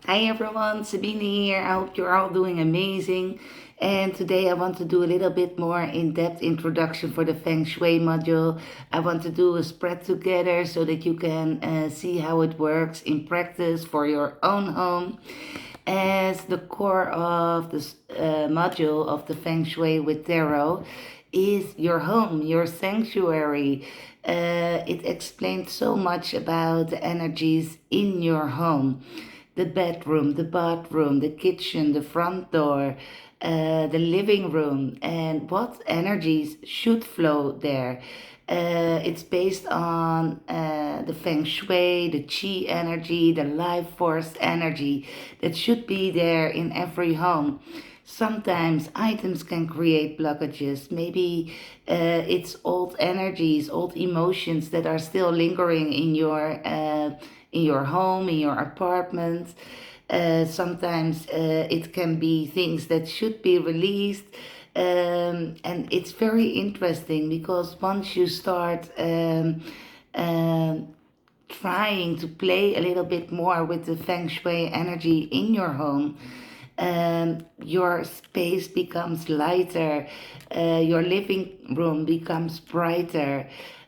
Hi everyone, Sabine here. I hope you're all doing amazing. And today I want to do a little bit more in-depth introduction for the Feng Shui module. I want to do a spread together so that you can see how it works in practice for your own home. As the core of this module of the Feng Shui with Tarot is your home, your sanctuary. It explains so much about the energies in your home, the bedroom, the bathroom, the kitchen, the front door, the living room, and what energies should flow there. It's based on the feng shui, the qi energy, the life force energy that should be there in every home. Sometimes items can create blockages. Maybe it's old energies, old emotions that are still lingering in your home, in your apartment. Sometimes it can be things that should be released. And it's very interesting because once you start um, trying to play a little bit more with the feng shui energy in your home, your space becomes lighter, your living room becomes brighter.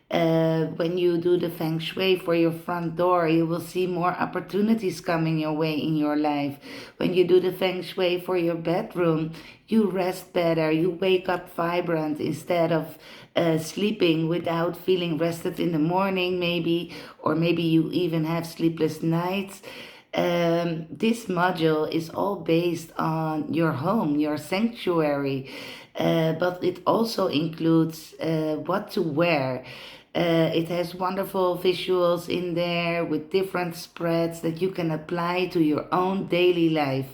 When you do the feng shui for your front door, you will see more opportunities coming your way in your life. When you do the feng shui for your bedroom, you rest better, you wake up vibrant instead of sleeping without feeling rested in the morning, maybe, or maybe you even have sleepless nights. This module is all based on your home, your sanctuary, but it also includes what to wear. It has wonderful visuals in there with different spreads that you can apply to your own daily life.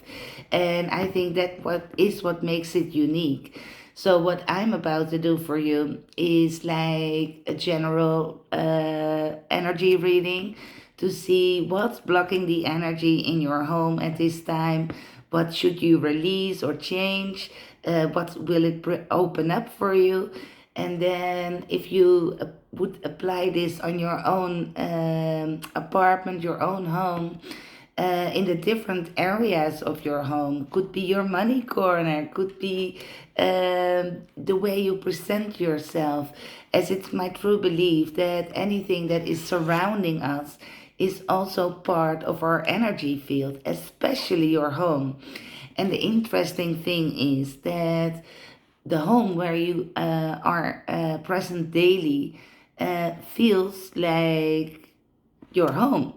And I think that what makes it unique. So what I'm about to do for you is like a general energy reading to see what's blocking the energy in your home at this time. What should you release or change? What will it open up for you? And then if you would apply this on your own apartment, your own home, in the different areas of your home, could be your money corner, could be the way you present yourself, as it's my true belief that anything that is surrounding us is also part of our energy field, especially your home. And the interesting thing is that the home where you are present daily feels like your home.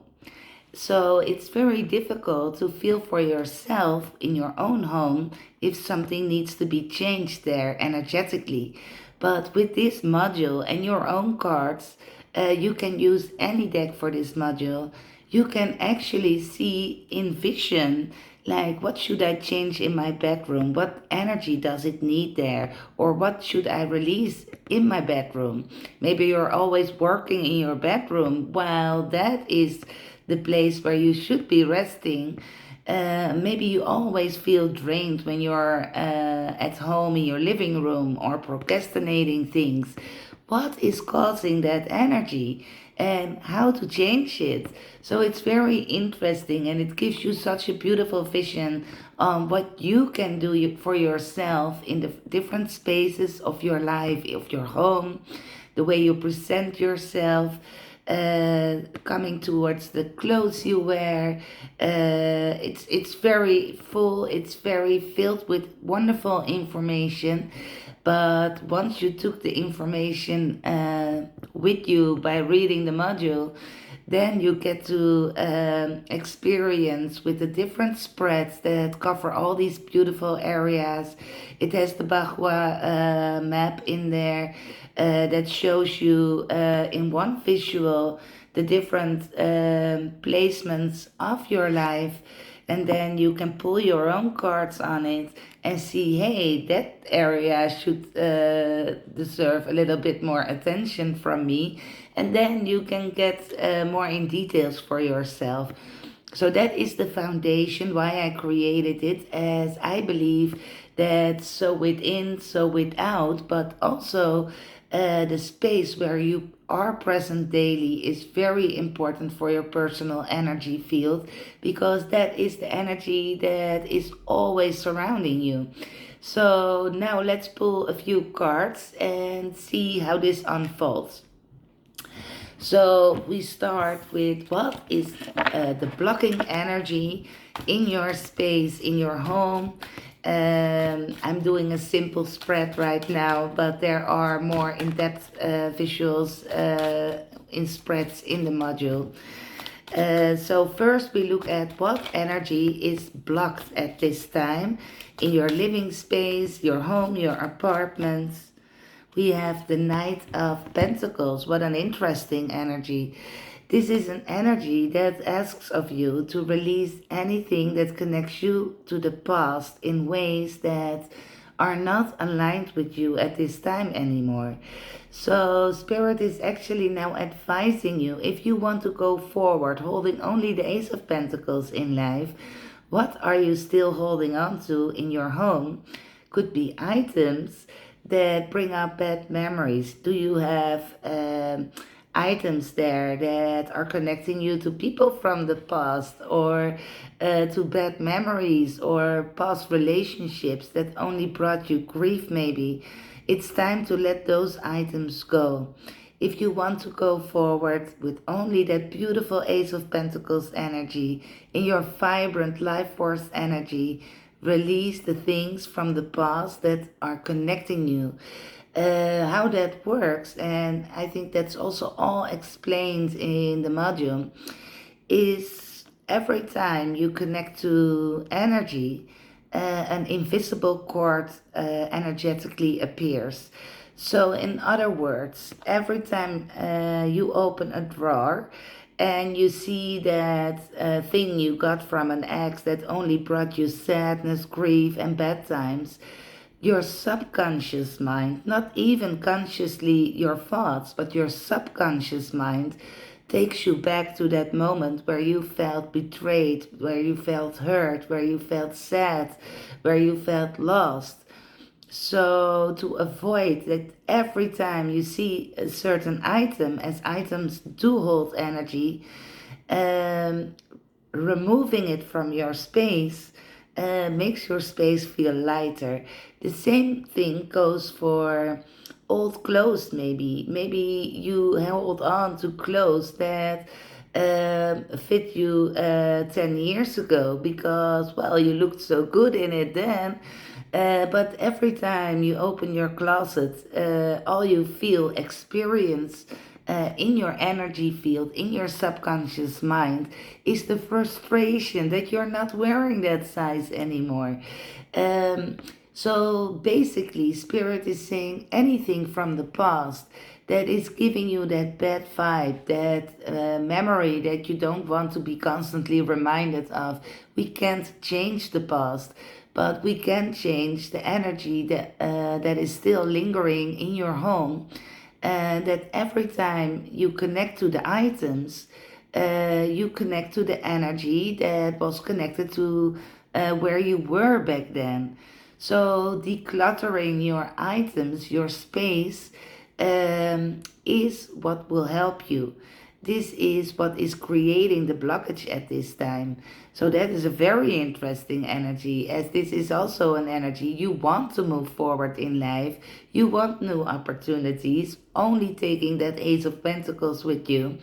So it's very difficult to feel for yourself in your own home if something needs to be changed there energetically. But with this module and your own cards, you can use any deck for this module. You can actually see in vision, like, what should I change in my bedroom? What energy does it need there? Or what should I release in my bedroom? Maybe you're always working in your bedroom. Well, that is the place where you should be resting. Maybe you always feel drained when you're at home in your living room or procrastinating things. What is causing that energy and how to change it? So it's very interesting and it gives you such a beautiful vision on what you can do for yourself in the different spaces of your life, of your home, the way you present yourself, coming towards the clothes you wear. It's very full. It's very filled with wonderful information. But once you took the information with you by reading the module, then you get to experience with the different spreads that cover all these beautiful areas. It has the Bahua map in there that shows you in one visual the different placements of your life, and then you can pull your own cards on it and see, hey, that area should deserve a little bit more attention from me, and then you can get more in details for yourself. So that is the foundation why I created it, as I believe that so within, so without, but also the space where you are present daily is very important for your personal energy field, because that is the energy that is always surrounding you. So now let's pull a few cards and see how this unfolds. So we start with what is the blocking energy in your space, in your home. I'm doing a simple spread right now, but there are more in-depth visuals in spreads in the module. So first we look at what energy is blocked at this time in your living space, your home, your apartment. We have the Knight of Pentacles. What an interesting energy. This is an energy that asks of you to release anything that connects you to the past in ways that are not aligned with you at this time anymore. So Spirit is actually now advising you, if you want to go forward holding only the Ace of Pentacles in life, what are you still holding on to in your home? Could be items that bring up bad memories. Do you have items there that are connecting you to people from the past, or to bad memories or past relationships that only brought you grief maybe? It's time to let those items go. If you want to go forward with only that beautiful Ace of Pentacles energy, in your vibrant life force energy, release the things from the past that are connecting you. How that works, and I think that's also all explained in the module, is every time you connect to energy, an invisible cord energetically appears. So in other words, every time you open a drawer and you see that thing you got from an ex that only brought you sadness, grief, and bad times, your subconscious mind, not even consciously your thoughts, but your subconscious mind takes you back to that moment where you felt betrayed, where you felt hurt, where you felt sad, where you felt lost. So to avoid that, every time you see a certain item, as items do hold energy, um, removing it from your space makes your space feel lighter. The same thing goes for old clothes maybe. Maybe you hold on to clothes that fit you 10 years ago because, well, you looked so good in it then. But every time you open your closet, all you feel, experience in your energy field, in your subconscious mind, is the frustration that you're not wearing that size anymore. So basically, Spirit is saying anything from the past that is giving you that bad vibe, that memory that you don't want to be constantly reminded of. We can't change the past, but we can change the energy that is still lingering in your home. That every time you connect to the items, you connect to the energy that was connected to where you were back then. So decluttering your items, your space, is what will help you. This is what is creating the blockage at this time. So that is a very interesting energy, as this is also an energy you want to move forward in life. You want new opportunities, only taking that Ace of Pentacles with you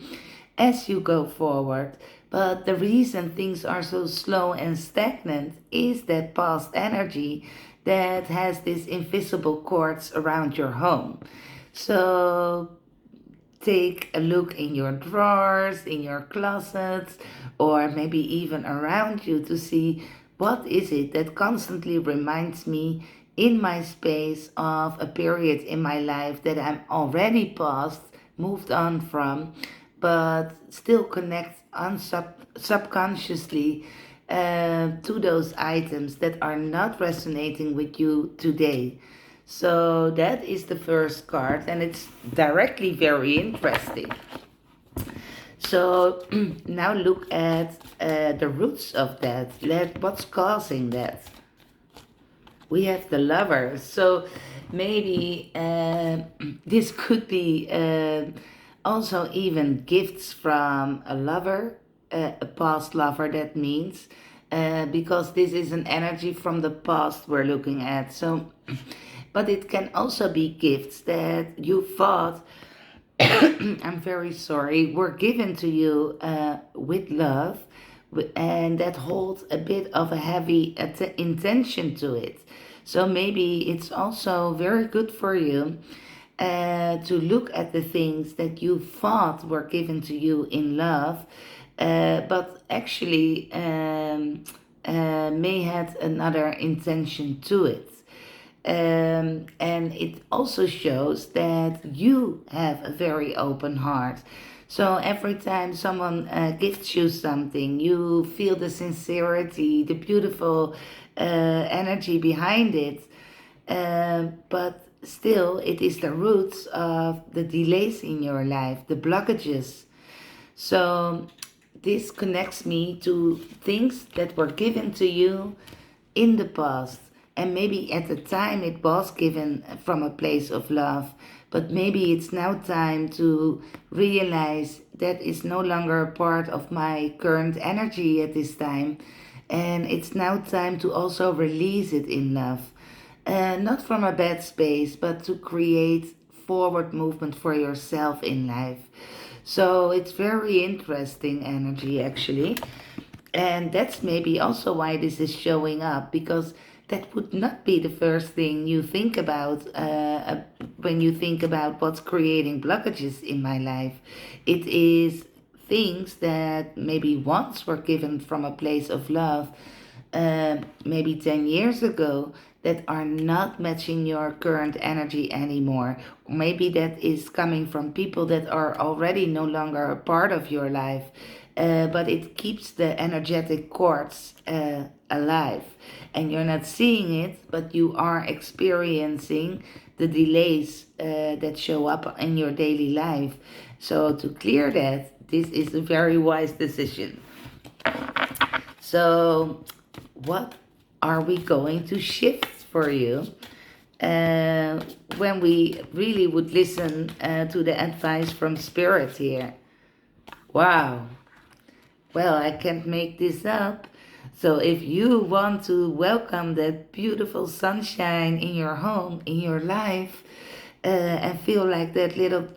as you go forward. But the reason things are so slow and stagnant is that past energy that has these invisible cords around your home. So take a look in your drawers, in your closets, or maybe even around you to see what is it that constantly reminds me in my space of a period in my life that I'm already past, moved on from, but still connect subconsciously to those items that are not resonating with you today. So that is the first card, and it's directly very interesting. So now look at the roots of that. What's causing that? We have the Lovers. So maybe this could be Also, even gifts from a lover, a past lover, that means, because this is an energy from the past we're looking at. So, but it can also be gifts that you thought, I'm very sorry, were given to you with love, and that holds a bit of a heavy intention to it. So maybe it's also very good for you to look at the things that you thought were given to you in love, but actually may had another intention to it. And it also shows that you have a very open heart. So every time someone gifts you something, you feel the sincerity, the beautiful energy behind it. But still, it is the roots of the delays in your life, the blockages. So this connects me to things that were given to you in the past. And maybe at the time it was given from a place of love, but maybe it's now time to realize that is no longer a part of my current energy at this time. And it's now time to also release it in love. Not from a bad space, but to create forward movement for yourself in life. So it's very interesting energy actually. And that's maybe also why this is showing up, because that would not be the first thing you think about when you think about what's creating blockages in my life. It is things that maybe once were given from a place of love, maybe 10 years ago, that are not matching your current energy anymore. Maybe that is coming from people that are already no longer a part of your life, but it keeps the energetic cords alive. And you're not seeing it, but you are experiencing the delays that show up in your daily life. So to clear that, this is a very wise decision. So what are we going to shift for you when we really would listen to the advice from Spirit here? Wow. Well, I can't make this up. So if you want to welcome that beautiful sunshine in your home, in your life, and feel like that little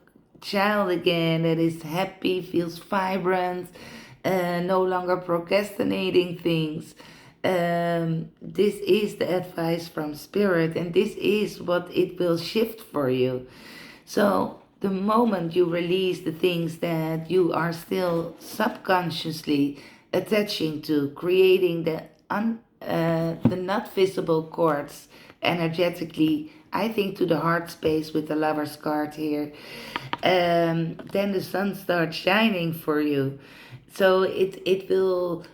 child again that is happy, feels vibrant, no longer procrastinating things, this is the advice from Spirit, and this is what it will shift for you. So the moment you release the things that you are still subconsciously attaching to, creating the not visible cords energetically, I think to the heart space with the lover's card here, then the sun starts shining for you. So it will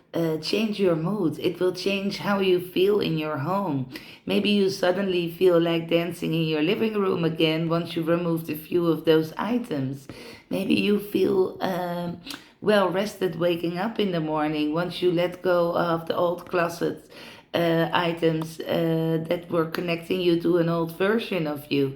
change your mood. It will change how you feel in your home. Maybe you suddenly feel like dancing in your living room again once you removed a few of those items. Maybe you feel well rested waking up in the morning once you let go of the old closet items that were connecting you to an old version of you.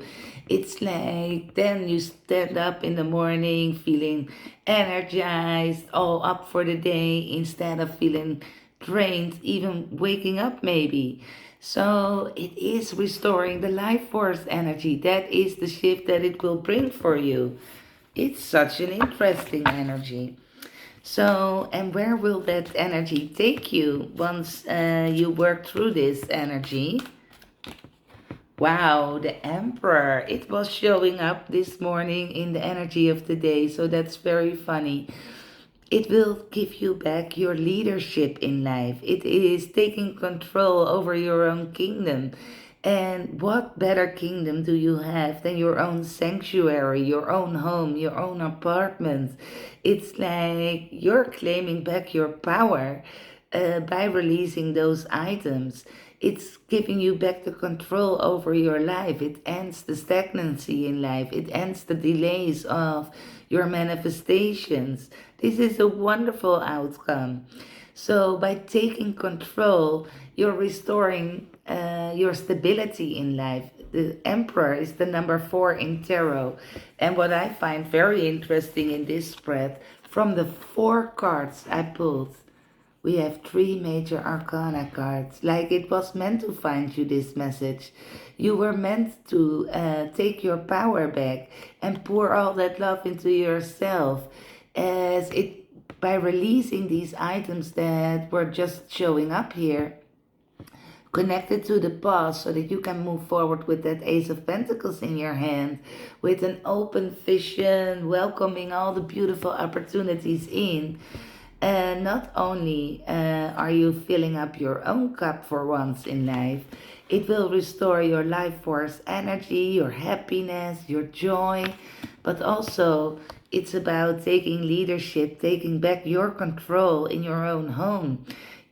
It's like then you stand up in the morning feeling energized, all up for the day, instead of feeling drained, even waking up maybe. So it is restoring the life force energy. That is the shift that it will bring for you. It's such an interesting energy. So, and where will that energy take you once you work through this energy? Wow, the Emperor. It was showing up this morning in the energy of the day, so that's very funny. It will give you back your leadership in life. It is taking control over your own kingdom. And what better kingdom do you have than your own sanctuary, your own home, your own apartment? It's like you're claiming back your power by releasing those items. It's giving you back the control over your life. It ends the stagnancy in life. It ends the delays of your manifestations. This is a wonderful outcome. So by taking control, you're restoring your stability in life. The Emperor is the number 4 in tarot. And what I find very interesting in this spread, from the 4 cards I pulled, we have 3 major arcana cards. Like it was meant to find you this message. You were meant to take your power back and pour all that love into yourself, as it by releasing these items that were just showing up here, connected to the past, so that you can move forward with that Ace of Pentacles in your hand, with an open vision, welcoming all the beautiful opportunities in. And not only are you filling up your own cup for once in life, it will restore your life force energy, your happiness, your joy, but also it's about taking leadership, taking back your control in your own home.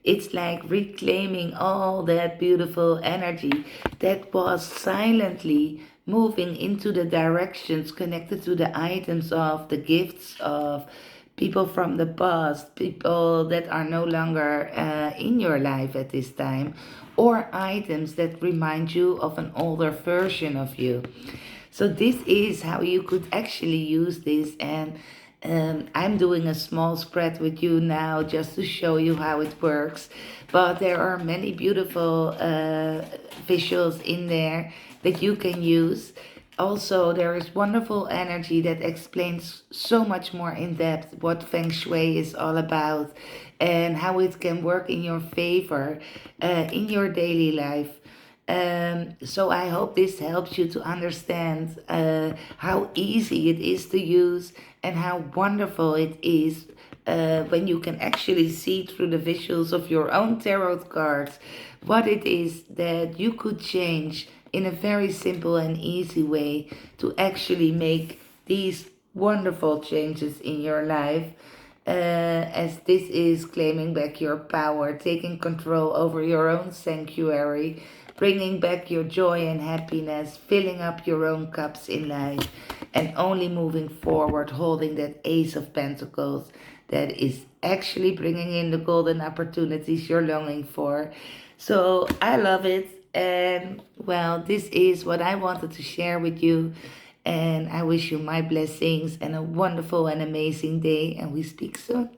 It's like reclaiming all that beautiful energy that was silently moving into the directions connected to the items of the gifts of people from the past, people that are no longer in your life at this time, or items that remind you of an older version of you. So this is how you could actually use this, and I'm doing a small spread with you now just to show you how it works. But there are many beautiful visuals in there that you can use. Also, there is wonderful energy that explains so much more in depth what Feng Shui is all about and how it can work in your favor in your daily life. So I hope this helps you to understand how easy it is to use and how wonderful it is when you can actually see through the visuals of your own tarot cards what it is that you could change in a very simple and easy way to actually make these wonderful changes in your life. As this is claiming back your power, taking control over your own sanctuary, bringing back your joy and happiness, filling up your own cups in life, and only moving forward, holding that Ace of Pentacles that is actually bringing in the golden opportunities you're longing for. So I love it. And well, this is what I wanted to share with you. And I wish you my blessings and a wonderful and amazing day. And we speak soon.